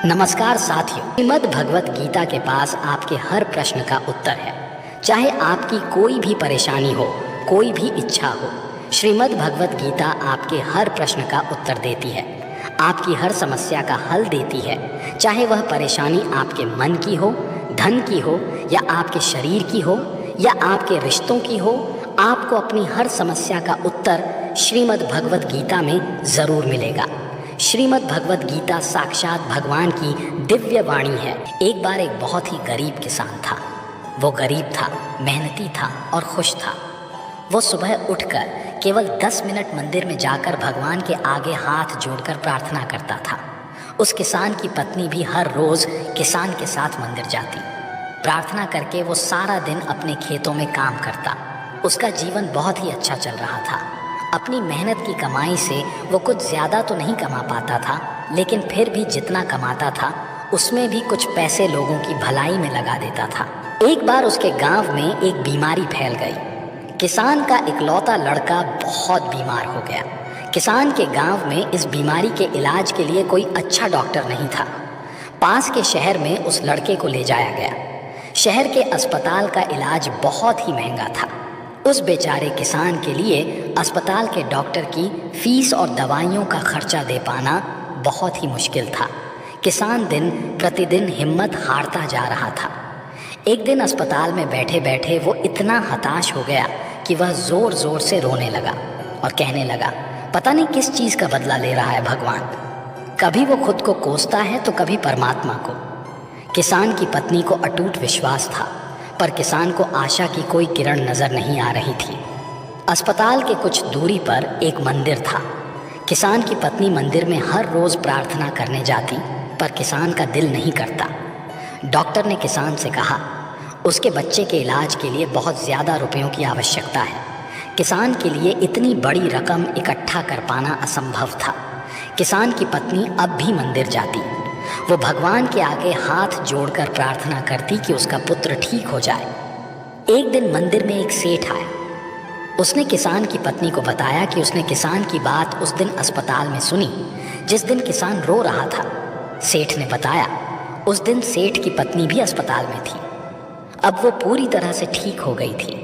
नमस्कार साथियों, श्रीमद् भगवत गीता के पास आपके हर प्रश्न का उत्तर है। चाहे आपकी कोई भी परेशानी हो, कोई भी इच्छा हो, श्रीमद् भगवत गीता आपके हर प्रश्न का उत्तर देती है, आपकी हर समस्या का हल देती है। चाहे वह परेशानी आपके मन की हो, धन की हो, या आपके शरीर की हो, या आपके रिश्तों की हो, आपको अपनी हर समस्या का उत्तर श्रीमद् भगवत गीता में ज़रूर मिलेगा। श्रीमद् भगवत गीता साक्षात भगवान की दिव्य वाणी है। एक बार एक बहुत ही गरीब किसान था। वो गरीब था, मेहनती था और खुश था। वो सुबह उठकर केवल 10 मिनट मंदिर में जाकर भगवान के आगे हाथ जोड़कर प्रार्थना करता था। उस किसान की पत्नी भी हर रोज़ किसान के साथ मंदिर जाती। प्रार्थना करके वो सारा दिन अपने खेतों में काम करता। उसका जीवन बहुत ही अच्छा चल रहा था। अपनी मेहनत की कमाई से वो कुछ ज़्यादा तो नहीं कमा पाता था, लेकिन फिर भी जितना कमाता था उसमें भी कुछ पैसे लोगों की भलाई में लगा देता था। एक बार उसके गांव में एक बीमारी फैल गई। किसान का इकलौता लड़का बहुत बीमार हो गया। किसान के गांव में इस बीमारी के इलाज के लिए कोई अच्छा डॉक्टर नहीं था। पास के शहर में उस लड़के को ले जाया गया। शहर के अस्पताल का इलाज बहुत ही महंगा था। उस बेचारे किसान के लिए अस्पताल के डॉक्टर की फीस और दवाइयों का खर्चा दे पाना बहुत ही मुश्किल था। किसान दिन प्रतिदिन हिम्मत हारता जा रहा था। एक दिन अस्पताल में बैठे बैठे वो इतना हताश हो गया कि वह ज़ोर ज़ोर से रोने लगा और कहने लगा, पता नहीं किस चीज़ का बदला ले रहा है भगवान। कभी वो खुद को कोसता है तो कभी परमात्मा को। किसान की पत्नी को अटूट विश्वास था, पर किसान को आशा की कोई किरण नज़र नहीं आ रही थी। अस्पताल के कुछ दूरी पर एक मंदिर था। किसान की पत्नी मंदिर में हर रोज़ प्रार्थना करने जाती, पर किसान का दिल नहीं करता। डॉक्टर ने किसान से कहा, उसके बच्चे के इलाज के लिए बहुत ज़्यादा रुपयों की आवश्यकता है। किसान के लिए इतनी बड़ी रकम इकट्ठा कर पाना असंभव था। किसान की पत्नी अब भी मंदिर जाती। वो भगवान के आगे हाथ जोड़कर प्रार्थना करती कि उसका पुत्र ठीक हो जाए। एक दिन मंदिर में एक सेठ आया। उसने किसान की पत्नी को बताया कि उसने किसान की बात उस दिन अस्पताल में सुनी, जिस दिन किसान रो रहा था। सेठ ने बताया, उस दिन सेठ की पत्नी भी अस्पताल में थी। अब वो पूरी तरह से ठीक हो गई थी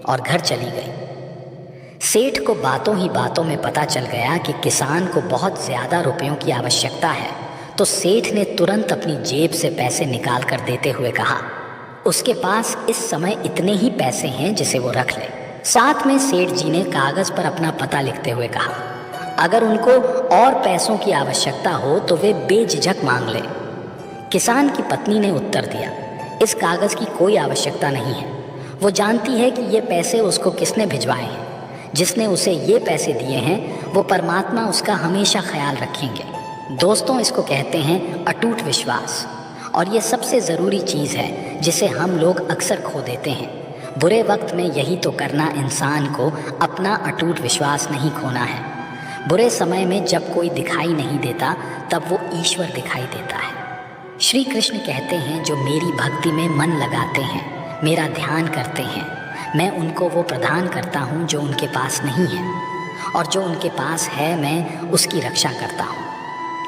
और घर चली गई। सेठ को बातों ही बातों में पता चल गया कि किसान को बहुत ज़्यादा रुपयों की आवश्यकता है, तो सेठ ने तुरंत अपनी जेब से पैसे निकाल कर देते हुए कहा, उसके पास इस समय इतने ही पैसे हैं जिसे वो रख ले। साथ में सेठ जी ने कागज़ पर अपना पता लिखते हुए कहा, अगर उनको और पैसों की आवश्यकता हो तो वे बेझिझक मांग ले। किसान की पत्नी ने उत्तर दिया, इस कागज़ की कोई आवश्यकता नहीं है। वो जानती है कि ये पैसे उसको किसने भिजवाए हैं। जिसने उसे ये पैसे दिए हैं वो परमात्मा उसका हमेशा ख्याल रखेंगे। दोस्तों, इसको कहते हैं अटूट विश्वास, और ये सबसे ज़रूरी चीज़ है जिसे हम लोग अक्सर खो देते हैं। बुरे वक्त में यही तो करना इंसान को अपना अटूट विश्वास नहीं खोना है। बुरे समय में जब कोई दिखाई नहीं देता तब वो ईश्वर दिखाई देता है। श्री कृष्ण कहते हैं, जो मेरी भक्ति में मन लगाते हैं, मेरा ध्यान करते हैं, मैं उनको वो प्रदान करता हूँ जो उनके पास नहीं है, और जो उनके पास है मैं उसकी रक्षा करता हूँ।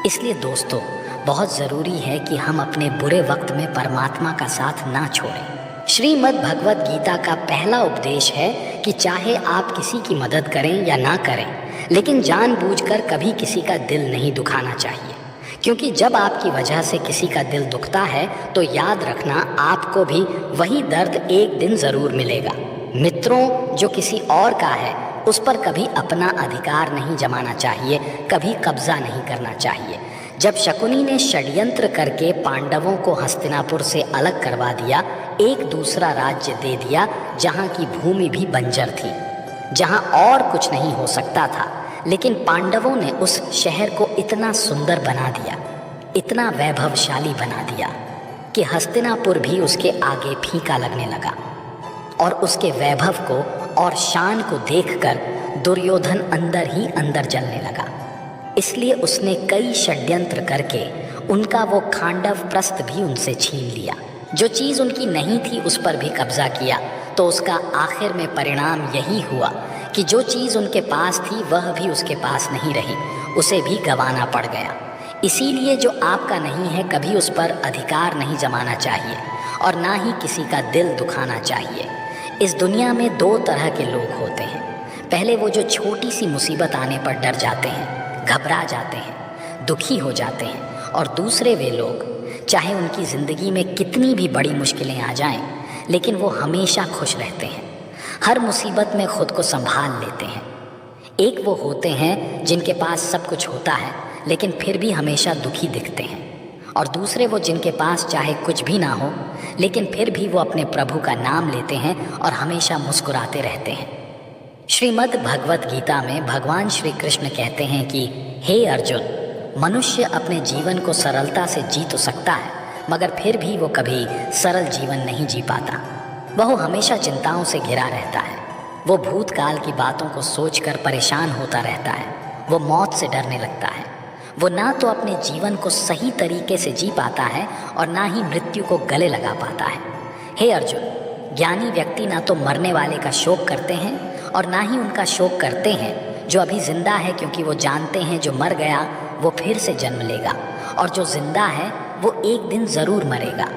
इसलिए दोस्तों, बहुत ज़रूरी है कि हम अपने बुरे वक्त में परमात्मा का साथ ना छोड़ें। श्रीमद् भगवत गीता का पहला उपदेश है कि चाहे आप किसी की मदद करें या ना करें, लेकिन जानबूझकर कभी किसी का दिल नहीं दुखाना चाहिए, क्योंकि जब आपकी वजह से किसी का दिल दुखता है तो याद रखना, आपको भी वही दर्द एक दिन ज़रूर मिलेगा। मित्रों, जो किसी और का है उस पर कभी अपना अधिकार नहीं जमाना चाहिए, कभी कब्जा नहीं करना चाहिए। जब शकुनी ने षड्यंत्र करके पांडवों को हस्तिनापुर से अलग करवा दिया, एक दूसरा राज्य दे दिया जहाँ की भूमि भी बंजर थी, जहाँ और कुछ नहीं हो सकता था, लेकिन पांडवों ने उस शहर को इतना सुंदर बना दिया, इतना वैभवशाली बना दिया कि हस्तिनापुर भी उसके आगे फीका लगने लगा। और उसके वैभव को और शान को देखकर दुर्योधन अंदर ही अंदर जलने लगा। इसलिए उसने कई षड्यंत्र करके उनका वो खांडव प्रस्थ भी उनसे छीन लिया। जो चीज़ उनकी नहीं थी उस पर भी कब्जा किया, तो उसका आखिर में परिणाम यही हुआ कि जो चीज़ उनके पास थी वह भी उसके पास नहीं रही, उसे भी गंवाना पड़ गया। इसीलिए जो आपका नहीं है कभी उस पर अधिकार नहीं जमाना चाहिए और ना ही किसी का दिल दुखाना चाहिए। इस दुनिया में दो तरह के लोग होते हैं। पहले वो जो छोटी सी मुसीबत आने पर डर जाते हैं, घबरा जाते हैं, दुखी हो जाते हैं, और दूसरे वे लोग चाहे उनकी ज़िंदगी में कितनी भी बड़ी मुश्किलें आ जाएं, लेकिन वो हमेशा खुश रहते हैं, हर मुसीबत में खुद को संभाल लेते हैं। एक वो होते हैं जिनके पास सब कुछ होता है लेकिन फिर भी हमेशा दुखी दिखते हैं, और दूसरे वो जिनके पास चाहे कुछ भी ना हो लेकिन फिर भी वो अपने प्रभु का नाम लेते हैं और हमेशा मुस्कुराते रहते हैं। श्रीमद् भगवत गीता में भगवान श्री कृष्ण कहते हैं कि हे अर्जुन, मनुष्य अपने जीवन को सरलता से जी तो सकता है मगर फिर भी वो कभी सरल जीवन नहीं जी पाता। वह हमेशा चिंताओं से घिरा रहता है। वो भूतकाल की बातों को सोचकर परेशान होता रहता है। वो मौत से डरने लगता है। वो ना तो अपने जीवन को सही तरीके से जी पाता है और ना ही मृत्यु को गले लगा पाता है। हे अर्जुन, ज्ञानी व्यक्ति ना तो मरने वाले का शोक करते हैं और ना ही उनका शोक करते हैं जो अभी जिंदा है, क्योंकि वो जानते हैं जो मर गया वो फिर से जन्म लेगा और जो जिंदा है वो एक दिन ज़रूर मरेगा।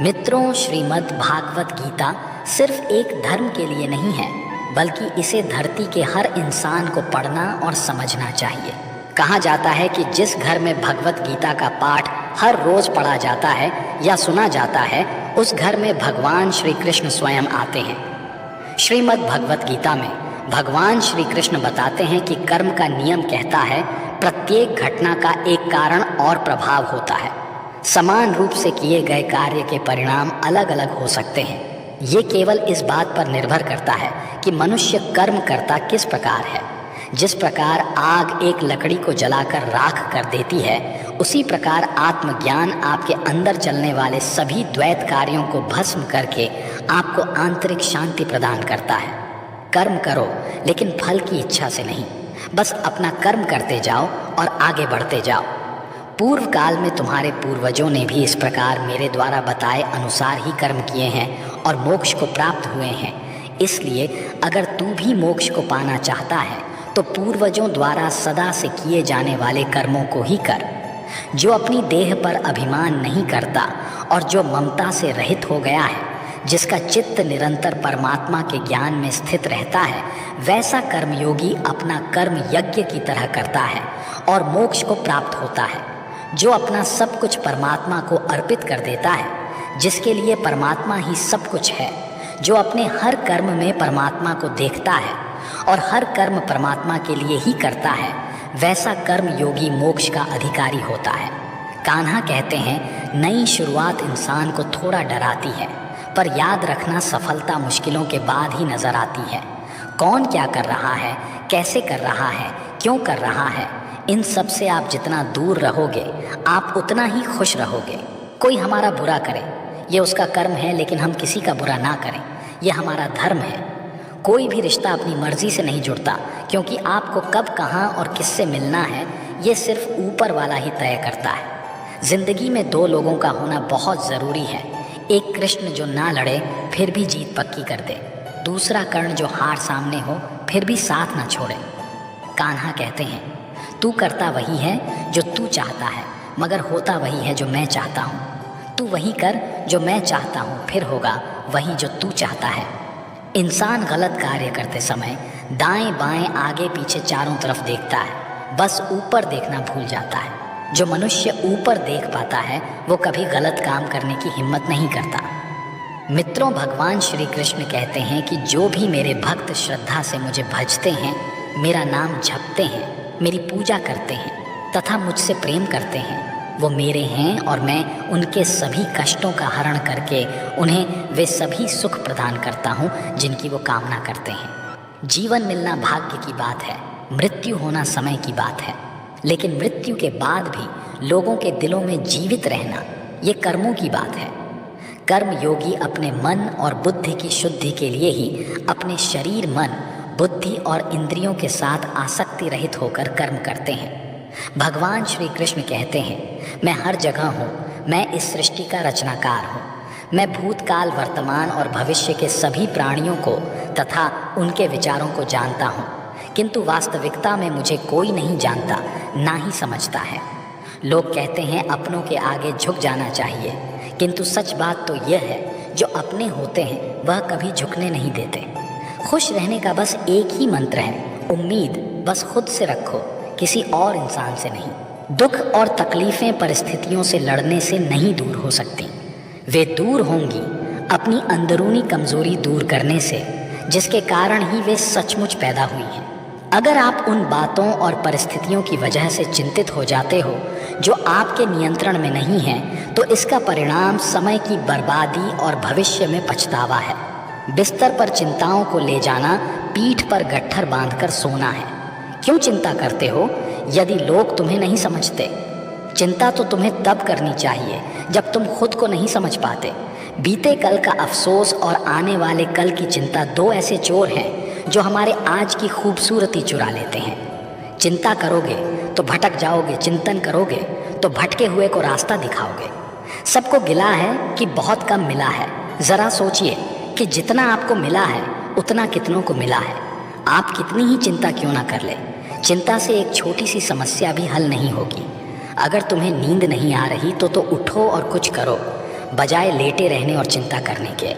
मित्रों, श्रीमद् भागवत गीता सिर्फ एक धर्म के लिए नहीं है, बल्कि इसे धरती के हर इंसान को पढ़ना और समझना चाहिए। कहा जाता है कि जिस घर में भगवत गीता का पाठ हर रोज़ पढ़ा जाता है या सुना जाता है, उस घर में भगवान श्री कृष्ण स्वयं आते हैं। श्रीमद् भगवत गीता में भगवान श्री कृष्ण बताते हैं कि कर्म का नियम कहता है प्रत्येक घटना का एक कारण और प्रभाव होता है। समान रूप से किए गए कार्य के परिणाम अलग अलग हो सकते हैं। ये केवल इस बात पर निर्भर करता है कि मनुष्य कर्म करता किस प्रकार है। जिस प्रकार आग एक लकड़ी को जलाकर राख कर देती है, उसी प्रकार आत्मज्ञान आपके अंदर चलने वाले सभी द्वैत कार्यों को भस्म करके आपको आंतरिक शांति प्रदान करता है। कर्म करो लेकिन फल की इच्छा से नहीं, बस अपना कर्म करते जाओ और आगे बढ़ते जाओ। पूर्व काल में तुम्हारे पूर्वजों ने भी इस प्रकार मेरे द्वारा बताए अनुसार ही कर्म किए हैं और मोक्ष को प्राप्त हुए हैं। इसलिए अगर तू भी मोक्ष को पाना चाहता है तो पूर्वजों द्वारा सदा से किए जाने वाले कर्मों को ही कर। जो अपनी देह पर अभिमान नहीं करता और जो ममता से रहित हो गया है, जिसका चित्त निरंतर परमात्मा के ज्ञान में स्थित रहता है, वैसा कर्मयोगी अपना कर्म यज्ञ की तरह करता है और मोक्ष को प्राप्त होता है। जो अपना सब कुछ परमात्मा को अर्पित कर देता है, जिसके लिए परमात्मा ही सब कुछ है, जो अपने हर कर्म में परमात्मा को देखता है और हर कर्म परमात्मा के लिए ही करता है, वैसा कर्म योगी मोक्ष का अधिकारी होता है। कान्हा कहते हैं, नई शुरुआत इंसान को थोड़ा डराती है, पर याद रखना सफलता मुश्किलों के बाद ही नजर आती है। कौन क्या कर रहा है, कैसे कर रहा है, क्यों कर रहा है, इन सब से आप जितना दूर रहोगे आप उतना ही खुश रहोगे। कोई हमारा बुरा करे, ये उसका कर्म है, लेकिन हम किसी का बुरा ना करें, ये हमारा धर्म है। कोई भी रिश्ता अपनी मर्जी से नहीं जुड़ता, क्योंकि आपको कब, कहाँ और किससे मिलना है ये सिर्फ ऊपर वाला ही तय करता है। जिंदगी में दो लोगों का होना बहुत ज़रूरी है। एक कृष्ण जो ना लड़े फिर भी जीत पक्की कर दे, दूसरा कर्ण जो हार सामने हो फिर भी साथ ना छोड़े। कान्हा कहते हैं, तू करता वही है जो तू चाहता है, मगर होता वही है जो मैं चाहता हूँ। तू वही कर जो मैं चाहता हूँ, फिर होगा वही जो तू चाहता है। इंसान गलत कार्य करते समय दाएं बाएं आगे पीछे चारों तरफ देखता है, बस ऊपर देखना भूल जाता है। जो मनुष्य ऊपर देख पाता है वो कभी गलत काम करने की हिम्मत नहीं करता। मित्रों, भगवान श्री कृष्ण कहते हैं कि जो भी मेरे भक्त श्रद्धा से मुझे भजते हैं, मेरा नाम जपते हैं, मेरी पूजा करते हैं तथा मुझसे प्रेम करते हैं, वो मेरे हैं और मैं उनके सभी कष्टों का हरण करके उन्हें वे सभी सुख प्रदान करता हूँ जिनकी वो कामना करते हैं। जीवन मिलना भाग्य की बात है, मृत्यु होना समय की बात है, लेकिन मृत्यु के बाद भी लोगों के दिलों में जीवित रहना ये कर्मों की बात है। कर्म योगी अपने मन और बुद्धि की शुद्धि के लिए ही अपने शरीर, मन, बुद्धि और इंद्रियों के साथ आसक्ति रहित होकर कर्म करते हैं। भगवान श्री कृष्ण कहते हैं, मैं हर जगह हूँ, मैं इस सृष्टि का रचनाकार हूँ। मैं भूतकाल, वर्तमान और भविष्य के सभी प्राणियों को तथा उनके विचारों को जानता हूँ, किंतु वास्तविकता में मुझे कोई नहीं जानता, ना ही समझता है। लोग कहते हैं अपनों के आगे झुक जाना चाहिए, किंतु सच बात तो यह है, जो अपने होते हैं वह कभी झुकने नहीं देते। खुश रहने का बस एक ही मंत्र है, उम्मीद बस खुद से रखो, किसी और इंसान से नहीं। दुख और तकलीफ़ें परिस्थितियों से लड़ने से नहीं दूर हो सकती, वे दूर होंगी अपनी अंदरूनी कमज़ोरी दूर करने से, जिसके कारण ही वे सचमुच पैदा हुई हैं। अगर आप उन बातों और परिस्थितियों की वजह से चिंतित हो जाते हो जो आपके नियंत्रण में नहीं हैं, तो इसका परिणाम समय की बर्बादी और भविष्य में पछतावा है। बिस्तर पर चिंताओं को ले जाना पीठ पर गट्ठर बांधकर सोना है। क्यों चिंता करते हो यदि लोग तुम्हें नहीं समझते? चिंता तो तुम्हें तब करनी चाहिए जब तुम खुद को नहीं समझ पाते। बीते कल का अफसोस और आने वाले कल की चिंता दो ऐसे चोर हैं जो हमारे आज की खूबसूरती चुरा लेते हैं। चिंता करोगे तो भटक जाओगे, चिंतन करोगे तो भटके हुए को रास्ता दिखाओगे। सबको गिला है कि बहुत कम मिला है। ज़रा सोचिए कि जितना आपको मिला है उतना कितनों को मिला है। आप कितनी ही चिंता क्यों ना कर ले, चिंता से एक छोटी सी समस्या भी हल नहीं होगी। अगर तुम्हें नींद नहीं आ रही तो उठो और कुछ करो, बजाय लेटे रहने और चिंता करने के।